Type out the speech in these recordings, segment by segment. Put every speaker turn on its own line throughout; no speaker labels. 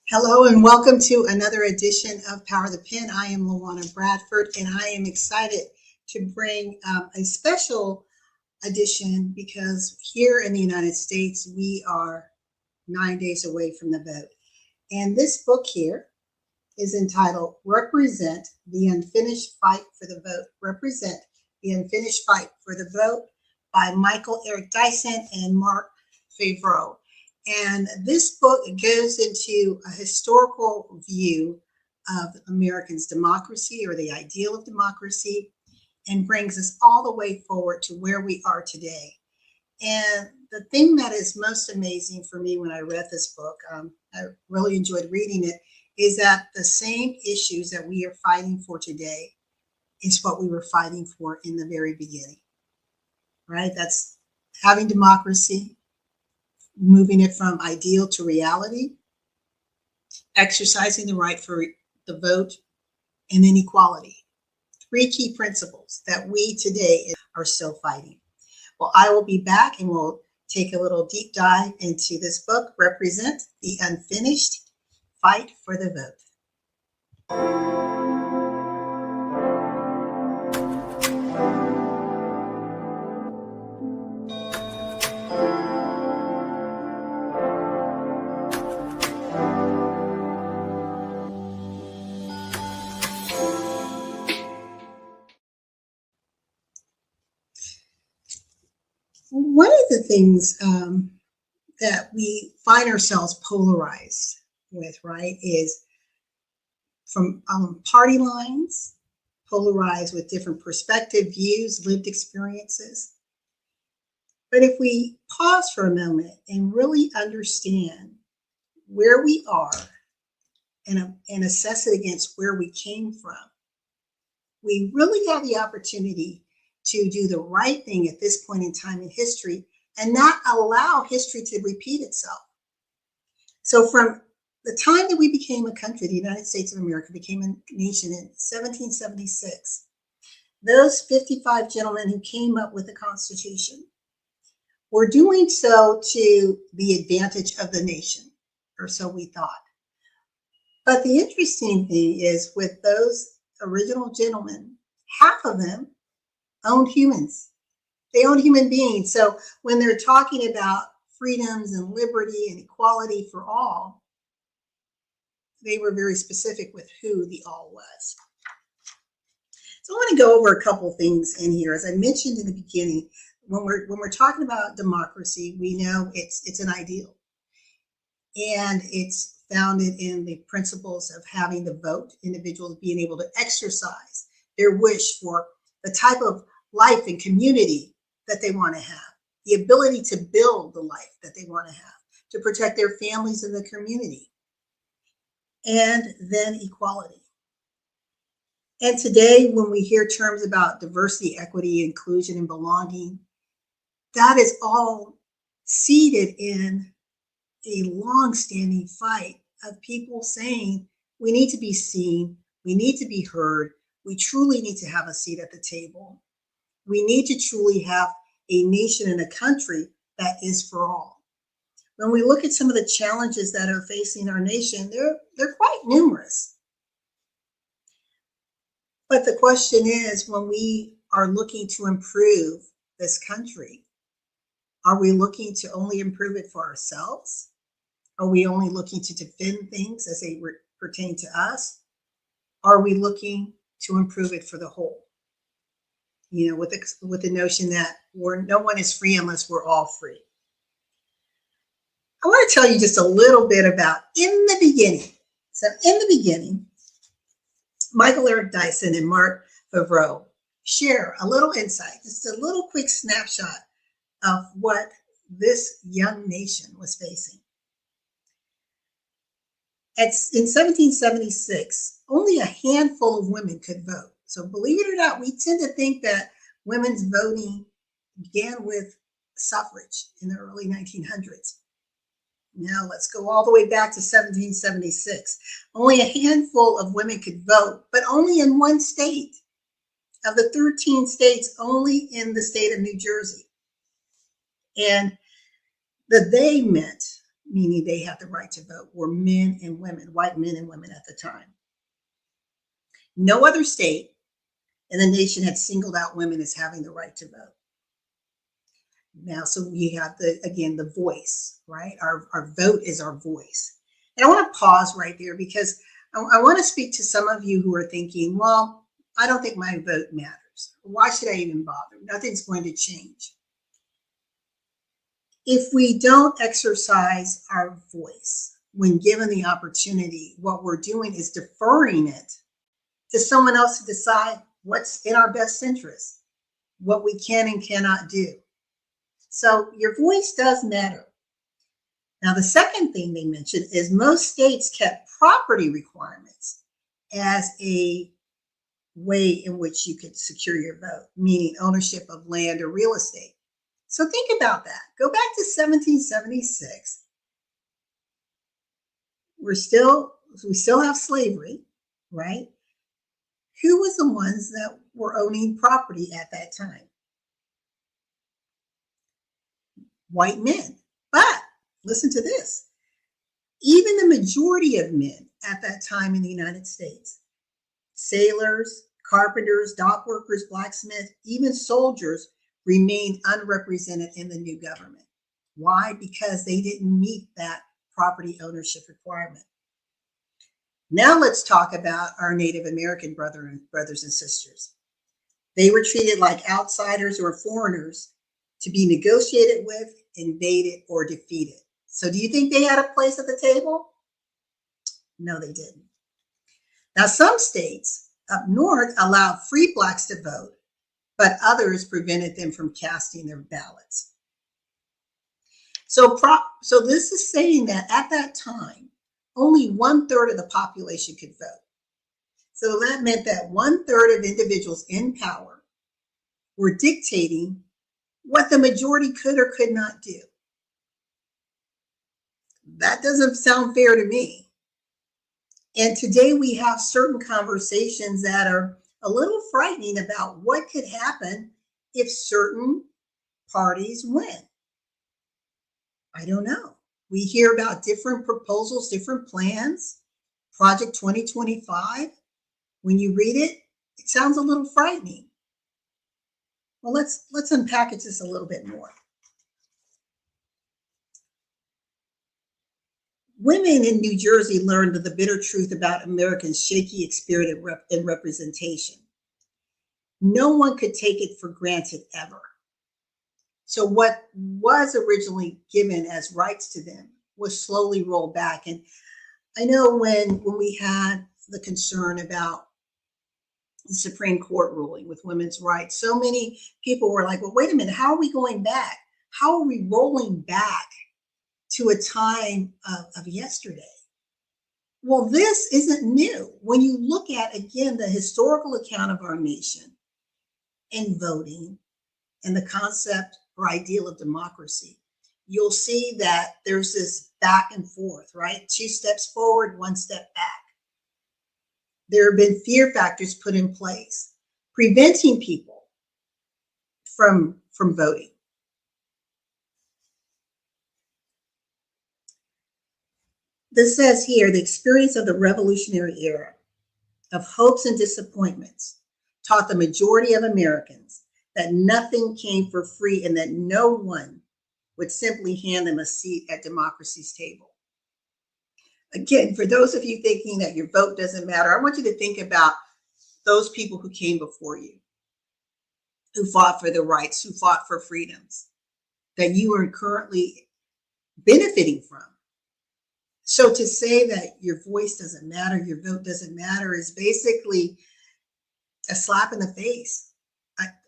Hello and welcome to another edition of Power the Pen. I am LaWanna Bradford and I am excited to bring a special edition because here in the United States we are 9 days away from the vote. And this book here is entitled Represent the Unfinished Fight for the Vote. Represent the Unfinished Fight for the Vote by Michael Eric Dyson and Marc Favreau. And this book goes into a historical view of Americans' democracy or the ideal of democracy and brings us all the way forward to where we are today. And the thing that is most amazing for me when I read this book, I really enjoyed reading it, is that the same issues that we are fighting for today is what we were fighting for in the very beginning, right? That's having democracy, moving it from ideal to reality, exercising the right for the vote, and then equality. Three key principles that we today are still fighting. Well, I will be back and we'll take a little deep dive into this book, Represent the Unfinished Fight for the Vote. One of the things that we find ourselves polarized with, right, is from party lines, polarized with different perspective, views, lived experiences. But if we pause for a moment and really understand where we are and assess it against where we came from, we really have the opportunity to do the right thing at this point in time in history and not allow history to repeat itself. So from the time that we became a country, the United States of America became a nation in 1776, those 55 gentlemen who came up with the Constitution were doing so to the advantage of the nation, or so we thought. But the interesting thing is with those original gentlemen, half of them owned humans. They owned human beings. So when they're talking about freedoms and liberty and equality for all, they were very specific with who the all was. So I want to go over a couple things in here. As I mentioned in the beginning, when we're talking about democracy, we know it's an ideal. And it's founded in the principles of having the vote, individuals being able to exercise their wish for the type of life and community that they want to have, the ability to build the life that they want to have, to protect their families and the community, and then equality. And today, when we hear terms about diversity, equity, inclusion, and belonging, that is all seated in a long-standing fight of people saying we need to be seen, we need to be heard, we truly need to have a seat at the table. We need to truly have a nation and a country that is for all. When we look at some of the challenges that are facing our nation, they're quite numerous. But the question is, when we are looking to improve this country, are we looking to only improve it for ourselves? Are we only looking to defend things as they pertain to us? Are we looking to improve it for the whole? You know, with the notion that no one is free unless we're all free. I want to tell you just a little bit about in the beginning. So in the beginning, Michael Eric Dyson and Marc Favreau share a little insight, just a little quick snapshot of what this young nation was facing. In 1776, only a handful of women could vote. So believe it or not, we tend to think that women's voting began with suffrage in the early 1900s. Now let's go all the way back to 1776. Only a handful of women could vote, but only in one state. Of the 13 states, only in the state of New Jersey. And the they meant meaning they had the right to vote, were men and women, white men and women at the time. No other state in the nation had singled out women as having the right to vote. Now, so you have the voice, right? Our vote is our voice. And I want to pause right there because I want to speak to some of you who are thinking, well, I don't think my vote matters. Why should I even bother? Nothing's going to change. If we don't exercise our voice when given the opportunity, what we're doing is deferring it to someone else to decide what's in our best interest, what we can and cannot do. So your voice does matter. Now, the second thing they mentioned is most states kept property requirements as a way in which you could secure your vote, meaning ownership of land or real estate. So think about that. Go back to 1776. We still have slavery, right? Who was the ones that were owning property at that time? White men. But listen to this. Even the majority of men at that time in the United States, sailors, carpenters, dock workers, blacksmiths, even soldiers, remained unrepresented in the new government. Why? Because they didn't meet that property ownership requirement. Now let's talk about our Native American brothers and sisters. They were treated like outsiders or foreigners to be negotiated with, invaded, or defeated. So do you think they had a place at the table? No, they didn't. Now, some states up north allowed free blacks to vote, but others prevented them from casting their ballots. So this is saying that at that time, only 1/3 of the population could vote. So that meant that 1/3 of individuals in power were dictating what the majority could or could not do. That doesn't sound fair to me. And today we have certain conversations that are a little frightening about what could happen if certain parties win. I don't know. We hear about different proposals, different plans. Project 2025. When you read it, it sounds a little frightening. Well, let's unpackage this a little bit more. Women in New Jersey learned the bitter truth about Americans' shaky spirit in representation. No one could take it for granted ever. So what was originally given as rights to them was slowly rolled back. And I know when we had the concern about the Supreme Court ruling with women's rights, so many people were like, well, wait a minute, how are we going back? How are we rolling back to a time of yesterday? Well, this isn't new. When you look at, again, the historical account of our nation and voting and the concept or ideal of democracy, you'll see that there's this back and forth, right? 2 steps forward, 1 step back. There have been fear factors put in place, preventing people from voting. This says here, the experience of the Revolutionary era of hopes and disappointments taught the majority of Americans that nothing came for free and that no one would simply hand them a seat at democracy's table. Again, for those of you thinking that your vote doesn't matter, I want you to think about those people who came before you, who fought for the rights, who fought for freedoms that you are currently benefiting from. So to say that your voice doesn't matter, your vote doesn't matter is basically a slap in the face.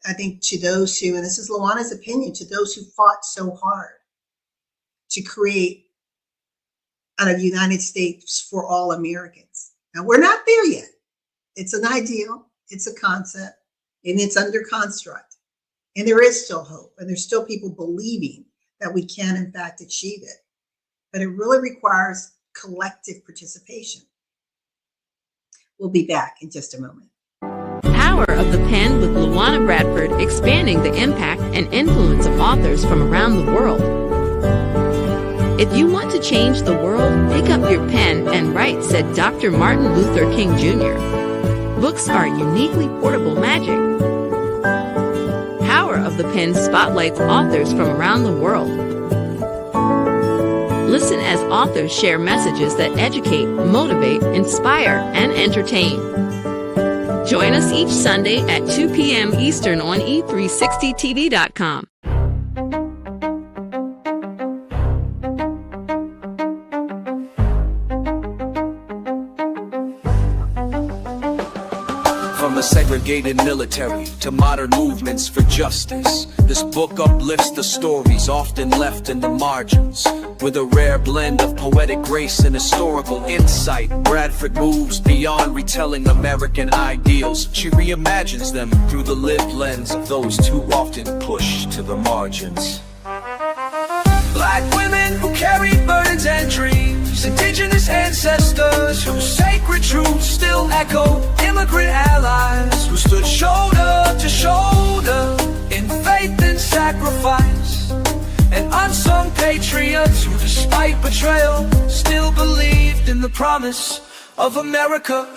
I think to those who, and this is LaWanna's opinion, to those who fought so hard to create a United States for all Americans. Now, we're not there yet. It's an ideal, it's a concept, and it's under construct. And there is still hope, and there's still people believing that we can, in fact, achieve it. But it really requires collective participation. We'll be back in just a moment.
Power of the Pen with LaWanna Bradford, expanding the impact and influence of authors from around the world. If you want to change the world, pick up your pen and write, said Dr. Martin Luther King Jr. Books are uniquely portable magic. Power of the Pen spotlights authors from around the world. Listen as authors share messages that educate, motivate, inspire, and entertain. Join us each Sunday at 2 p.m. Eastern on e360tv.com.
From the segregated military to modern movements for justice, this book uplifts the stories often left in the margins. With a rare blend of poetic grace and historical insight, Bradford moves beyond retelling American ideals. She reimagines them through the lived lens of those too often pushed to the margins. Black women who carried burdens and dreams, indigenous ancestors whose sacred truths still echo, immigrant allies who stood shoulder to shoulder in faith and sacrifice, and unsung patriots who, despite betrayal, still believed in the promise of America.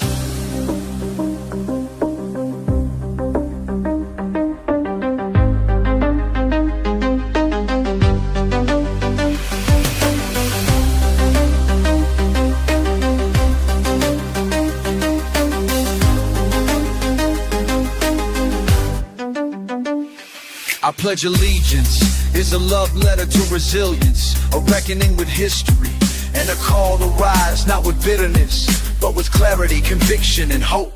I pledge allegiance is a love letter to resilience, a reckoning with history, and a call to rise, not with bitterness, but with clarity, conviction, and hope.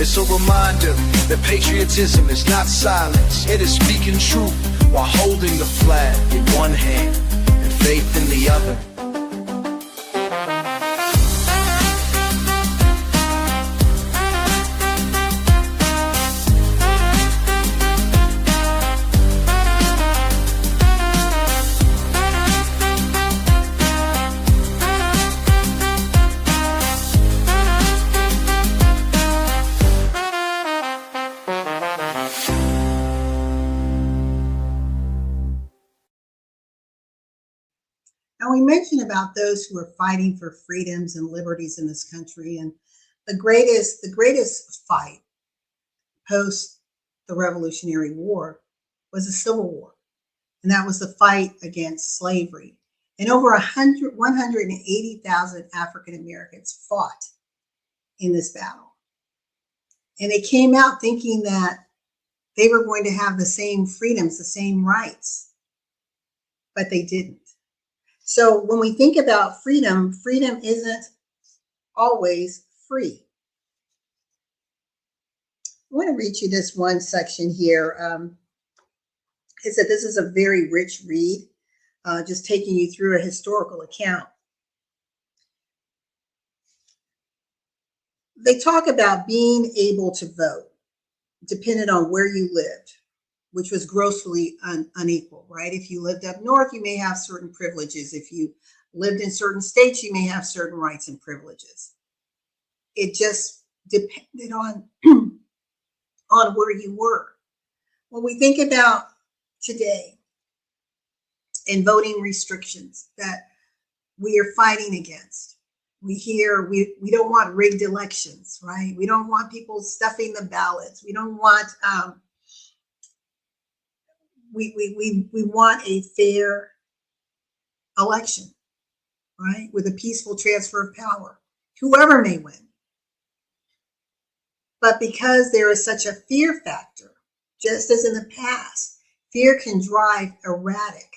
It's a reminder that patriotism is not silence, it is speaking truth while holding the flag in one hand and faith in the other.
And we mentioned about those who are fighting for freedoms and liberties in this country. And the greatest fight post the Revolutionary War was the Civil War. And that was the fight against slavery. And over 180,000 African Americans fought in this battle. And they came out thinking that they were going to have the same freedoms, the same rights, but they didn't. So when we think about freedom, freedom isn't always free. I want to read you this one section here. It said this is a very rich read, just taking you through a historical account. They talk about being able to vote depended on where you lived, which was grossly unequal, right? If you lived up north, you may have certain privileges. If you lived in certain states, you may have certain rights and privileges. It just depended on, on where you were. When we think about today and voting restrictions that we are fighting against, we hear we don't want rigged elections, right? We don't want people stuffing the ballots. We don't want we want a fair election, right? With a peaceful transfer of power, whoever may win. But because there is such a fear factor, just as in the past, fear can drive erratic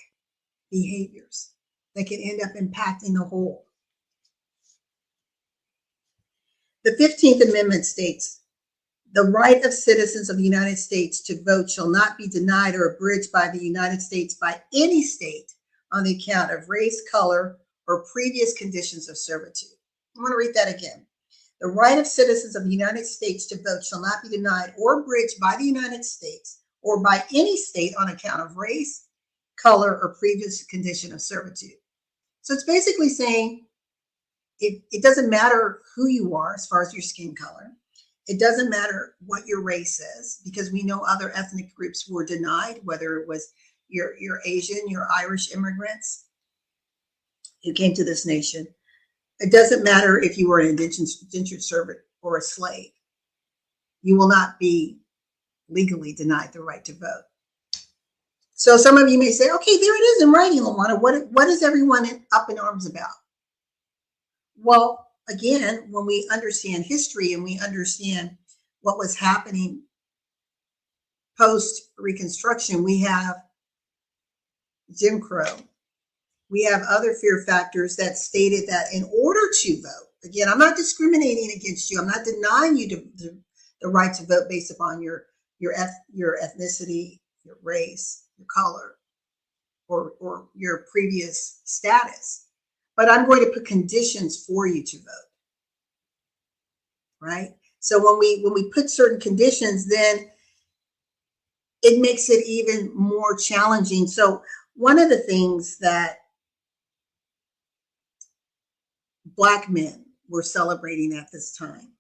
behaviors that can end up impacting the whole. The 15th Amendment states, the right of citizens of the United States to vote shall not be denied or abridged by the United States by any state on the account of race, color, or previous conditions of servitude. I want to read that again. The right of citizens of the United States to vote shall not be denied or abridged by the United States or by any state on account of race, color, or previous condition of servitude. So it's basically saying it doesn't matter who you are as far as your skin color. It doesn't matter what your race is, because we know other ethnic groups were denied, whether it was your Asian, your Irish immigrants, who came to this nation. It doesn't matter if you were an indentured servant or a slave. You will not be legally denied the right to vote. So some of you may say, okay, there it is in writing, LaWanna. What is everyone up in arms about? Well, again, when we understand history and we understand what was happening post-Reconstruction, we have Jim Crow. We have other fear factors that stated that in order to vote, again, I'm not discriminating against you. I'm not denying you the right to vote based upon your ethnicity, your race, your color, or your previous status. But I'm going to put conditions for you to vote, right? So when we put certain conditions, then it makes it even more challenging. So one of the things that Black men were celebrating at this time,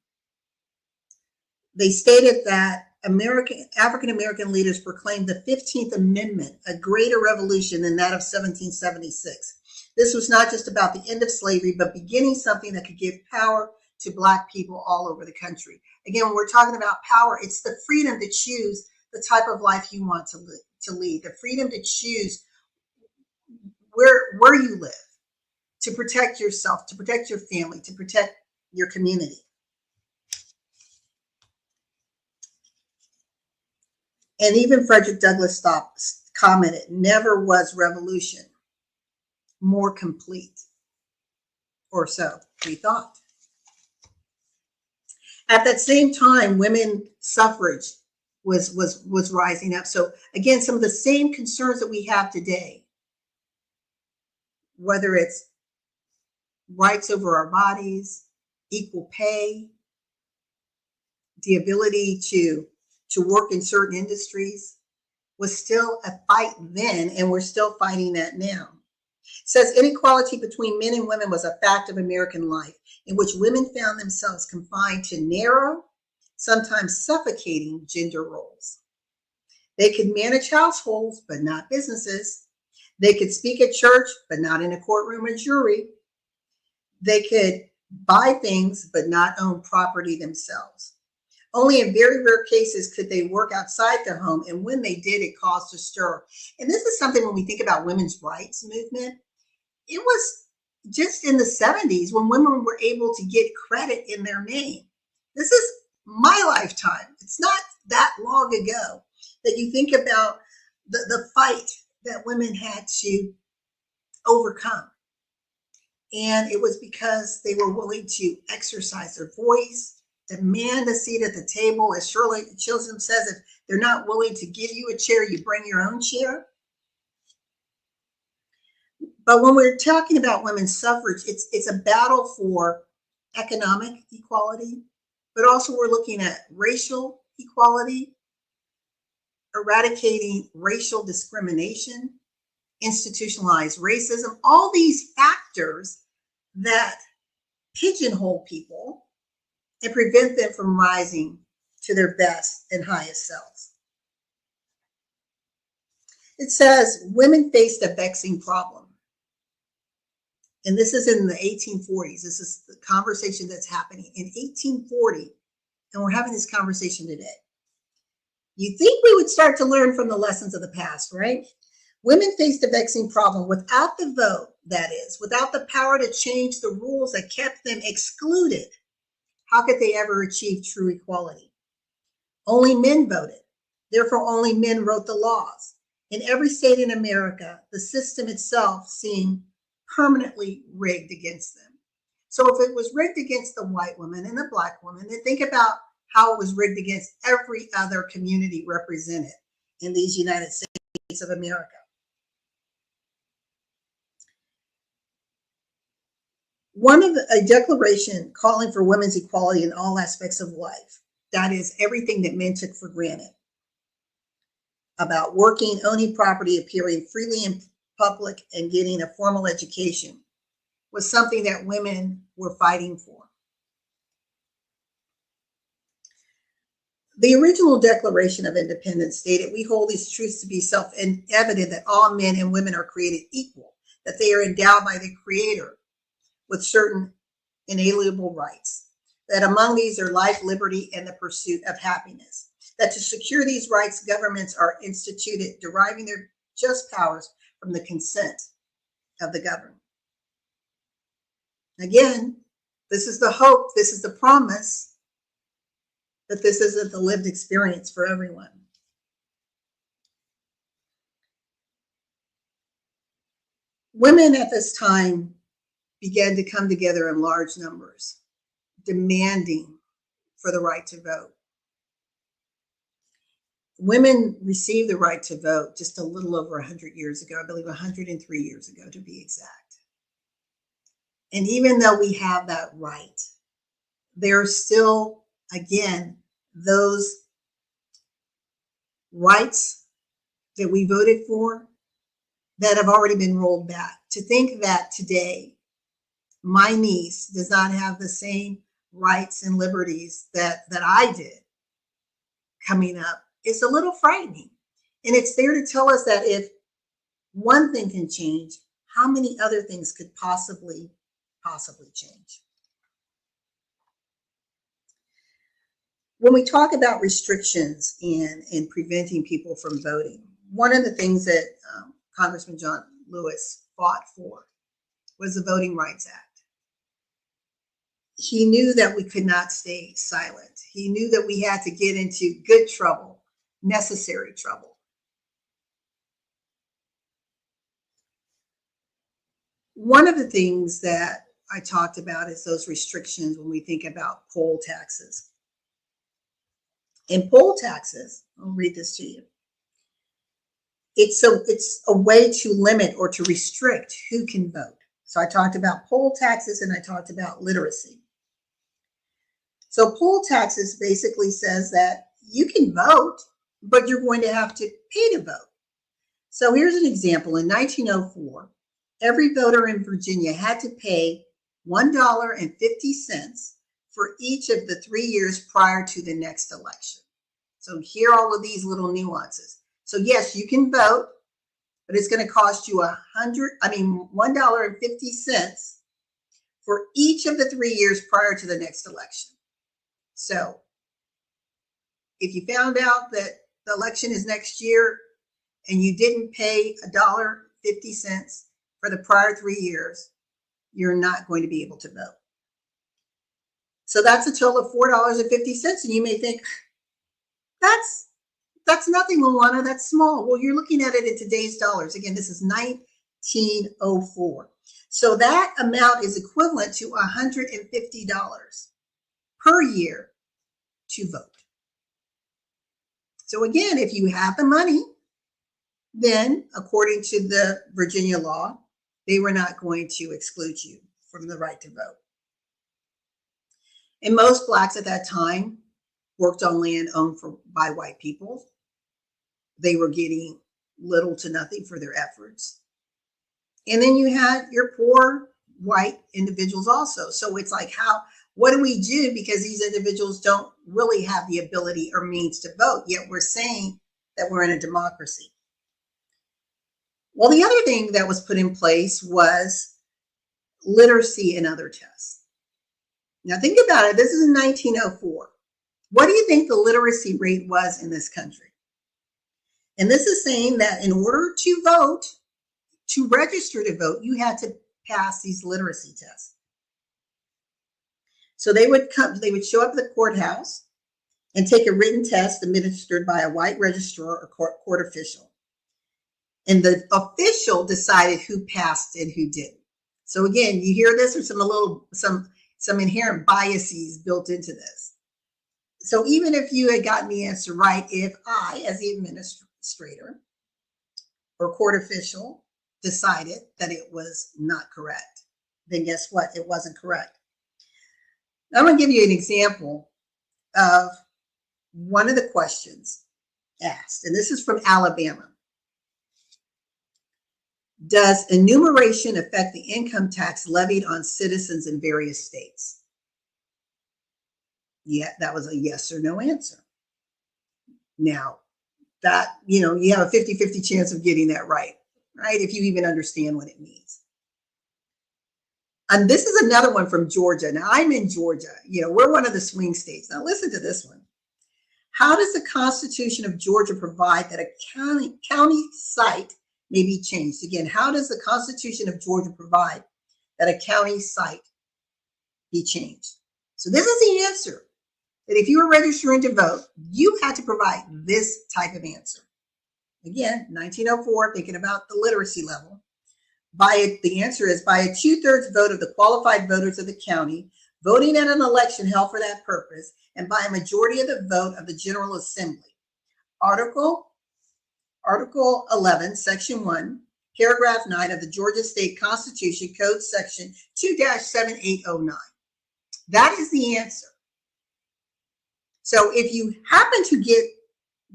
they stated that African-American leaders proclaimed the 15th Amendment a greater revolution than that of 1776. This was not just about the end of slavery, but beginning something that could give power to Black people all over the country. Again, when we're talking about power, it's the freedom to choose the type of life you want to lead, the freedom to choose where you live, to protect yourself, to protect your family, to protect your community. And even Frederick Douglass commented, never was revolution more complete, or so we thought. At that same time, women's suffrage was rising up. So again, some of the same concerns that we have today, whether it's rights over our bodies, equal pay, the ability to work in certain industries, was still a fight then, and we're still fighting that now. It says inequality between men and women was a fact of American life, in which women found themselves confined to narrow, sometimes suffocating gender roles. They could manage households, but not businesses. They could speak at church, but not in a courtroom or jury. They could buy things, but not own property themselves. Only in very rare cases could they work outside their home, and when they did, it caused a stir. And this is something when we think about women's rights movement, it was just in the 70s when women were able to get credit in their name. This is my lifetime. It's not that long ago that you think about the fight that women had to overcome. And it was because they were willing to exercise their voice, demand a seat at the table. As Shirley Chisholm says, if they're not willing to give you a chair, you bring your own chair. But when we're talking about women's suffrage, it's a battle for economic equality, but also we're looking at racial equality, eradicating racial discrimination, institutionalized racism, all these factors that pigeonhole people and prevent them from rising to their best and highest selves. It says women faced a vexing problem. And this is in the 1840s. This is the conversation that's happening in 1840. And we're having this conversation today. You'd think we would start to learn from the lessons of the past, right? Women faced a vexing problem without the vote, that is, without the power to change the rules that kept them excluded. How could they ever achieve true equality? Only men voted. Therefore, only men wrote the laws. In every state in America, the system itself seemed permanently rigged against them. So if it was rigged against the white woman and the Black woman, then think about how it was rigged against every other community represented in these United States of America. A declaration calling for women's equality in all aspects of life, that is everything that men took for granted, about working, owning property, appearing freely in public, and getting a formal education, was something that women were fighting for. The original Declaration of Independence stated, "We hold these truths to be self-evident that all men and women are created equal, that they are endowed by the Creator with certain inalienable rights, that among these are life, liberty, and the pursuit of happiness, that to secure these rights, governments are instituted, deriving their just powers from the consent of the governed. Again, this is the hope, this is the promise, but this isn't the lived experience for everyone. Women at this time began to come together in large numbers, demanding for the right to vote. Women received the right to vote just a little over 100 years ago, I believe 103 years ago to be exact. And even though we have that right, there are still, again, those rights that we voted for that have already been rolled back. To think that today, my niece does not have the same rights and liberties that I did coming up, it's a little frightening. And it's there to tell us that if one thing can change, how many other things could possibly change? When we talk about restrictions and preventing people from voting, one of the things that Congressman John Lewis fought for was the Voting Rights Act. He knew that we could not stay silent. He knew that we had to get into good trouble, necessary trouble. One of the things that I talked about is those restrictions when we think about poll taxes. In poll taxes, I'll read this to you. It's a way to limit or to restrict who can vote. So I talked about poll taxes and I talked about literacy. So poll taxes basically says that you can vote, but you're going to have to pay to vote. So here's an example. In 1904, every voter in Virginia had to pay $1.50 for each of the 3 years prior to the next election. So here are all of these little nuances. So yes, you can vote, but it's going to cost you $1.50 for each of the 3 years prior to the next election. So if you found out that the election is next year and you didn't pay $1.50 for the prior 3 years, you're not going to be able to vote. So that's a total of $4.50. And you may think, that's nothing, LaWanna, that's small. Well, you're looking at it in today's dollars. Again, this is 1904. So that amount is equivalent to $150 per year to vote. So again, if you have the money, then according to the Virginia law, they were not going to exclude you from the right to vote. And most Blacks at that time worked on land owned by white people. They were getting little to nothing for their efforts. And then you had your poor white individuals also. So it's like, what do we do? Because these individuals don't really have the ability or means to vote, yet we're saying that we're in a democracy. Well, the other thing that was put in place was literacy and other tests. Now think about it. This is in 1904. What do you think the literacy rate was in this country? And this is saying that in order to vote, to register to vote, you had to pass these literacy tests. So they would show up at the courthouse and take a written test administered by a white registrar or court official. And the official decided who passed and who didn't. So again, you hear this, or some inherent biases built into this. So even if you had gotten the answer right, if I, as the administrator or court official, decided that it was not correct, then guess what? It wasn't correct. I'm going to give you an example of one of the questions asked, and this is from Alabama. Does enumeration affect the income tax levied on citizens in various states? Yeah, that was a yes or no answer. Now, that, you have a 50-50 chance of getting that right. right? If you even understand what it means. And this is another one from Georgia. Now, I'm in Georgia. We're one of the swing states. Now, listen to this one. How does the Constitution of Georgia provide that a county site may be changed? Again, how does the Constitution of Georgia provide that a county site be changed? So this is the answer. That if you were registering to vote, you had to provide this type of answer. Again, 1904, thinking about the literacy level. The answer is by a 2/3 vote of the qualified voters of the county, voting at an election held for that purpose, and by a majority of the vote of the General Assembly. Article 11, Section 1, Paragraph 9 of the Georgia State Constitution, Code Section 2-7809. That is the answer. So if you happen to get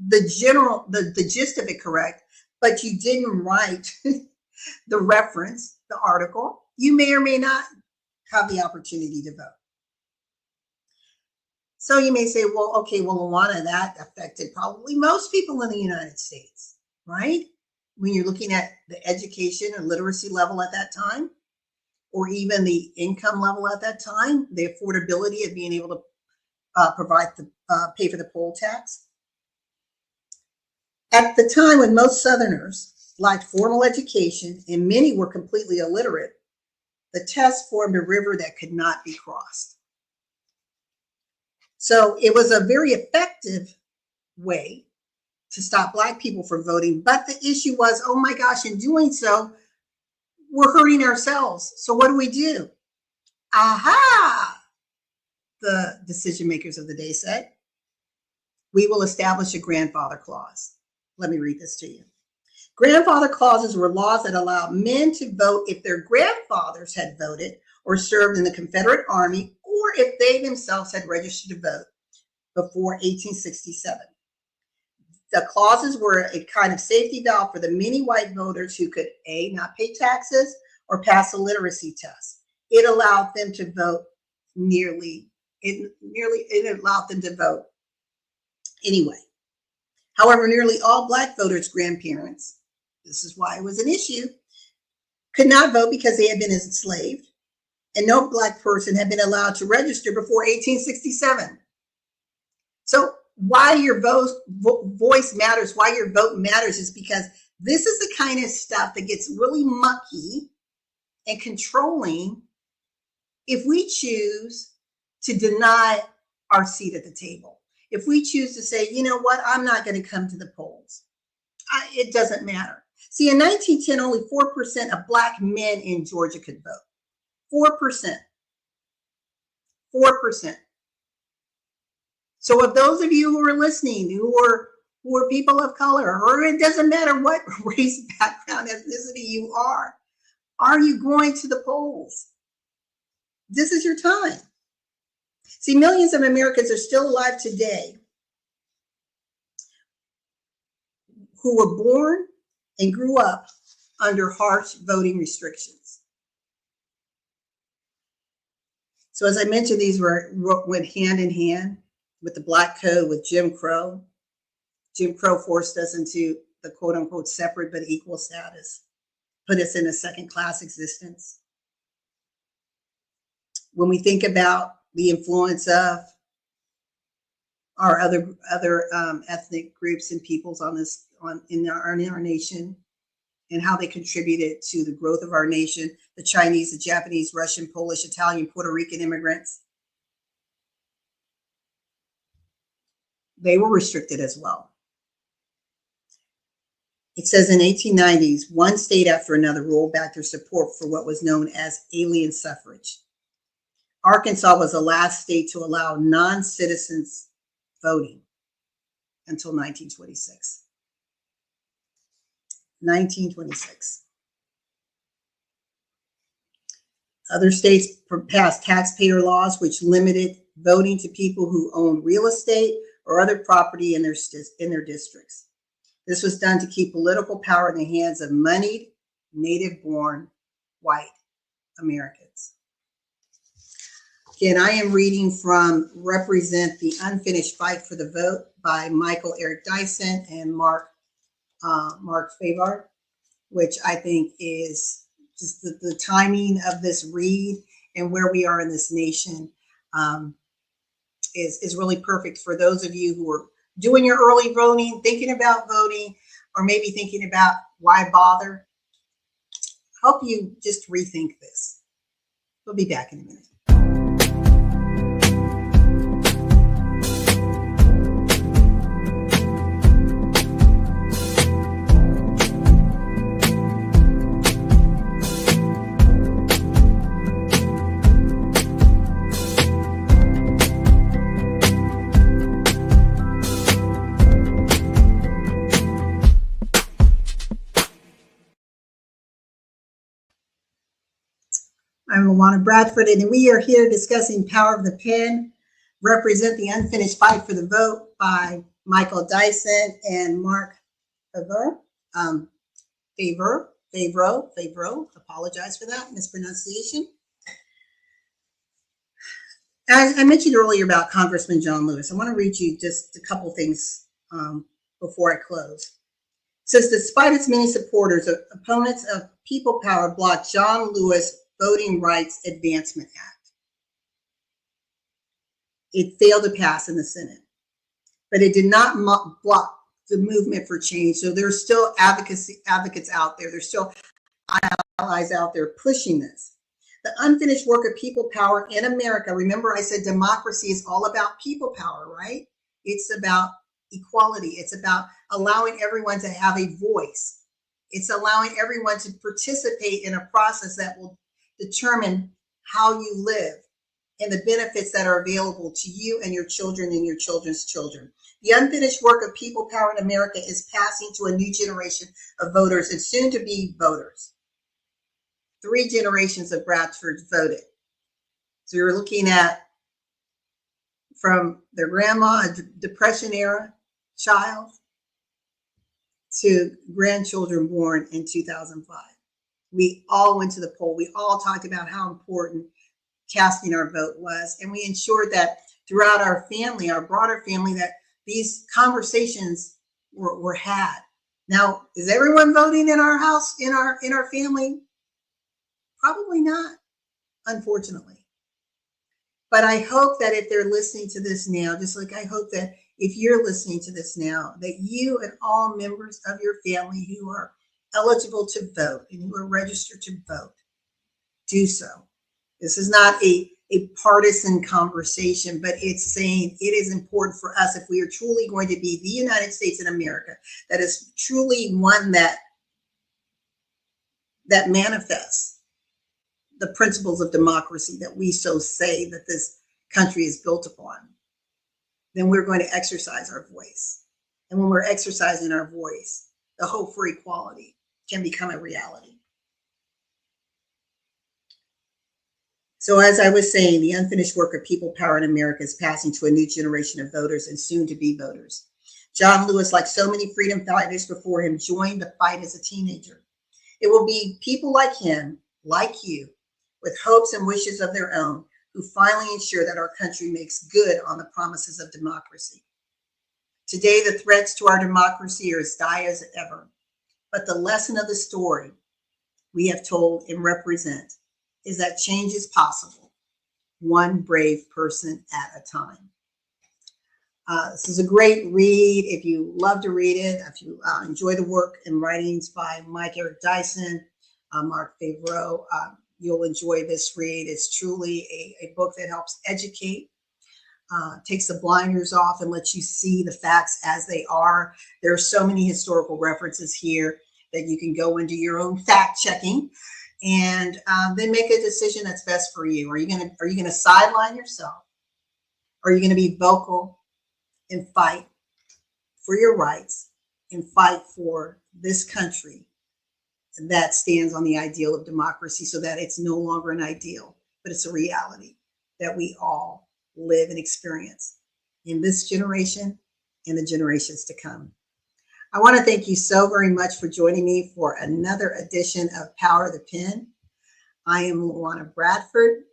the gist of it correct, but you didn't write the reference, the article, you may or may not have the opportunity to vote. So you may say, well, okay, LaWanna, that affected probably most people in the United States, right? When you're looking at the education and literacy level at that time, or even the income level at that time, the affordability of being able to pay for the poll tax. At the time when most Southerners lacked formal education and many were completely illiterate, the test formed a river that could not be crossed. So it was a very effective way to stop Black people from voting. But the issue was, oh my gosh, in doing so, we're hurting ourselves. So what do? Aha! The decision makers of the day said, we will establish a grandfather clause. Let me read this to you. Grandfather clauses were laws that allowed men to vote if their grandfathers had voted or served in the Confederate Army, or if they themselves had registered to vote before 1867. The clauses were a kind of safety valve for the many white voters who could A, not pay taxes or pass a literacy test. It allowed them to vote it allowed them to vote anyway. However, nearly all Black voters' grandparents, this is why it was an issue, could not vote because they had been enslaved, and no Black person had been allowed to register before 1867. So why your voice matters, why your vote matters, is because this is the kind of stuff that gets really mucky and controlling if we choose to deny our seat at the table. If we choose to say, you know what, I'm not going to come to the polls. It doesn't matter. See, in 1910, only 4% of Black men in Georgia could vote. 4%. 4%. So if those of you who are listening, who are people of color, or it doesn't matter what race, background, ethnicity you are you going to the polls? This is your time. See, millions of Americans are still alive today who were born and grew up under harsh voting restrictions. So as I mentioned, these went hand in hand with the Black Code, with Jim Crow. Jim Crow forced us into the quote unquote separate but equal status, put us in a second class existence. When we think about the influence of our other ethnic groups and peoples in our nation, and how they contributed to the growth of our nation, the Chinese, the Japanese, Russian, Polish, Italian, Puerto Rican immigrants, they were restricted as well. It says in 1890s, one state after another rolled back their support for what was known as alien suffrage. Arkansas was the last state to allow non-citizens voting until 1926. 1926. Other states passed taxpayer laws which limited voting to people who own real estate or other property in their districts. This was done to keep political power in the hands of moneyed, native-born white Americans. Again, I am reading from Represent the Unfinished Fight for the Vote by Michael Eric Dyson and Marc Favreau. which I think is just the timing of this read and where we are in this nation is really perfect for those of you who are doing your early voting, thinking about voting, or maybe thinking about why bother. Hope you just rethink this. We'll be back in a minute. I'm LaWanna Bradford, and we are here discussing Power of the Pen, Represent the Unfinished Fight for the Vote by Michael Dyson and Marc Favreau. Favreau. Apologize for that mispronunciation. As I mentioned earlier about Congressman John Lewis, I want to read you just a couple things before I close. It says, despite its many supporters, opponents of people power blocked John Lewis Voting Rights Advancement Act. It failed to pass in the Senate, but it did not block the movement for change. So there's still advocates out there. There's still allies out there pushing this. The unfinished work of people power in America. Remember, I said democracy is all about people power, right? It's about equality. It's about allowing everyone to have a voice. It's allowing everyone to participate in a process that will determine how you live and the benefits that are available to you and your children and your children's children. The unfinished work of people power in America is passing to a new generation of voters and soon to be voters. 3 generations of Bradford voted. So you're looking at from their grandma, a Depression era child, to grandchildren born in 2005. We all went to the poll. We all talked about how important casting our vote was. And we ensured that throughout our family, our broader family, that these conversations were had. Now, is everyone voting in our house, in our family? Probably not, unfortunately. But I hope that if they're listening to this now, just like I hope that if you're listening to this now, that you and all members of your family who are eligible to vote and who are registered to vote, do so. This is not a partisan conversation, but it's saying it is important for us if we are truly going to be the United States in America, that is truly one that manifests the principles of democracy that we so say that this country is built upon, then we're going to exercise our voice. And when we're exercising our voice, the hope for equality can become a reality. So as I was saying, the unfinished work of people power in America is passing to a new generation of voters and soon to be voters. John Lewis, like so many freedom fighters before him, joined the fight as a teenager. It will be people like him, like you, with hopes and wishes of their own, who finally ensure that our country makes good on the promises of democracy. Today, the threats to our democracy are as dire as ever. But the lesson of the story we have told and represent is that change is possible, one brave person at a time. This is a great read. If you love to read it, if you enjoy the work and writings by Mike Eric Dyson, Marc Favreau, you'll enjoy this read. It's truly a book that helps educate, takes the blinders off and lets you see the facts as they are. There are so many historical references here that you can go into your own fact checking and then make a decision that's best for you. Are you gonna sideline yourself? Or are you gonna be vocal and fight for your rights and fight for this country that stands on the ideal of democracy, so that it's no longer an ideal, but it's a reality that we all live and experience in this generation and the generations to come. I want to thank you so very much for joining me for another edition of Power of the Pen. I am LaWanna Bradford,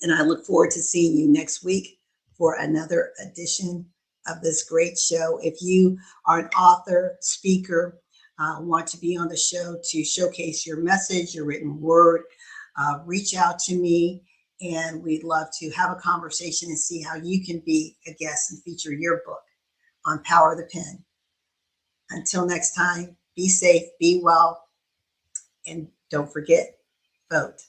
and I look forward to seeing you next week for another edition of this great show. If you are an author, speaker, want to be on the show to showcase your message, your written word, reach out to me, and we'd love to have a conversation and see how you can be a guest and feature your book on Power of the Pen. Until next time, be safe, be well, and don't forget, vote.